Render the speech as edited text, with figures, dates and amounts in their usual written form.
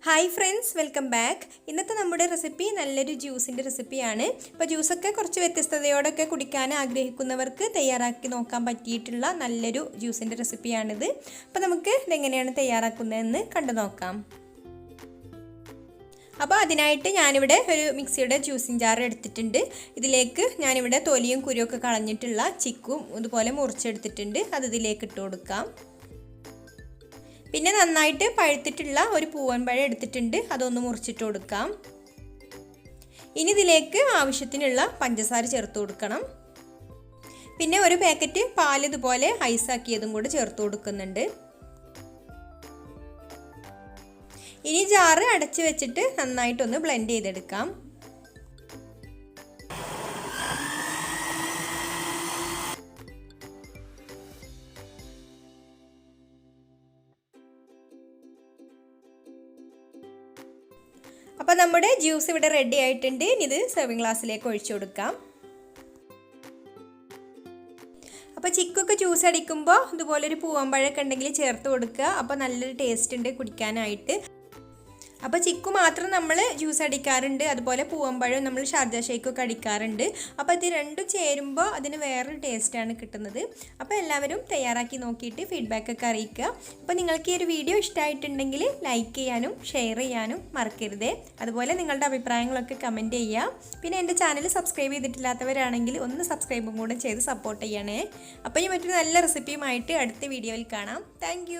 Hi friends, welcome back. ഇന്നത്തെ നമ്മുടെ recipe നല്ലൊരു ജ്യൂസിൻ്റെ റെസിപ്പിയാണ്. അപ്പോൾ ജ്യൂസൊക്കെ കുറച്ച് വ്യത്യസ്തതയോടൊക്കെ കുടിക്കാൻ ആഗ്രഹിക്കുന്നവർക്ക് തയ്യാറാക്കി നോക്കാൻ പറ്റിയിട്ടുള്ള നല്ലൊരു ജ്യൂസിൻ്റെ റെസിപ്പിയാണിത്. അപ്പോൾ നമുക്ക് ഇതെങ്ങനെയാണ് തയ്യാറാക്കുന്നതെന്ന് കണ്ടു നോക്കാം. അപ്പോൾ അതിനായിട്ട് ഞാനിവിടെ ഒരു മിക്സിയുടെ ജ്യൂസിങ് ജാർ എടുത്തിട്ടുണ്ട്. ഇതിലേക്ക് ഞാനിവിടെ തൊലിയും കുരുവൊക്കെ കളഞ്ഞിട്ടുള്ള ചിക്കും ഇതുപോലെ മുറിച്ചെടുത്തിട്ടുണ്ട്. അത് ഇതിലേക്ക് ഇട്ട് കൊടുക്കാം. പിന്നെ നന്നായിട്ട് പഴുത്തിട്ടുള്ള ഒരു പൂവൻ പഴം എടുത്തിട്ടുണ്ട്. അതൊന്ന് മുറിച്ചിട്ട് കൊടുക്കാം. ഇനി ഇതിലേക്ക് ആവശ്യത്തിനുള്ള പഞ്ചസാര ചേർത്ത് കൊടുക്കണം. പിന്നെ ഒരു പാക്കറ്റ് പാൽ ഇതുപോലെ ഐസാക്കിയതും കൂടെ ചേർത്ത് കൊടുക്കുന്നുണ്ട്. ഇനി ജാറ് അടച്ചു വെച്ചിട്ട് നന്നായിട്ടൊന്ന് ബ്ലെൻഡ് ചെയ്തെടുക്കാം. അപ്പോൾ നമ്മുടെ ജ്യൂസ് ഇവിടെ റെഡി ആയിട്ടുണ്ട്. ഇനി ഇത് സെർവിങ് ഗ്ലാസ്സിലേക്ക് ഒഴിച്ചു കൊടുക്കാം. അപ്പോൾ ചിക്കൊക്കെ ജ്യൂസ് അടിക്കുമ്പോൾ ഇതുപോലൊരു പൂവമ്പഴമൊക്കെ ഉണ്ടെങ്കിൽ ചേർത്ത് കൊടുക്കുക. അപ്പോൾ നല്ലൊരു ടേസ്റ്റ് ഉണ്ട് കുടിക്കാനായിട്ട്. അപ്പോൾ ചിക്കു മാത്രം നമ്മൾ ജ്യൂസ് അടിക്കാറുണ്ട്, അതുപോലെ പൂവമ്പഴം നമ്മൾ ഷാർജ ഷേക്കൊക്കെ അടിക്കാറുണ്ട്. അപ്പോൾ ഇത് രണ്ടും ചേരുമ്പോൾ അതിന് വേറൊരു ടേസ്റ്റാണ് കിട്ടുന്നത്. അപ്പോൾ എല്ലാവരും തയ്യാറാക്കി നോക്കിയിട്ട് ഫീഡ്ബാക്കൊക്കെ അറിയിക്കുക. അപ്പോൾ നിങ്ങൾക്ക് ഈ ഒരു വീഡിയോ ഇഷ്ടമായിട്ടുണ്ടെങ്കിൽ ലൈക്ക് ചെയ്യാനും ഷെയർ ചെയ്യാനും മറക്കരുതേ. അതുപോലെ നിങ്ങളുടെ അഭിപ്രായങ്ങളൊക്കെ കമൻറ്റ് ചെയ്യുക. പിന്നെ എൻ്റെ ചാനൽ സബ്സ്ക്രൈബ് ചെയ്തിട്ടില്ലാത്തവരാണെങ്കിൽ ഒന്ന് സബ്സ്ക്രൈബും കൂടെ ചെയ്ത് സപ്പോർട്ട് ചെയ്യണേ. അപ്പോൾ ഈ മറ്റൊരു നല്ല റെസിപ്പിയുമായിട്ട് അടുത്ത വീഡിയോയിൽ കാണാം. താങ്ക്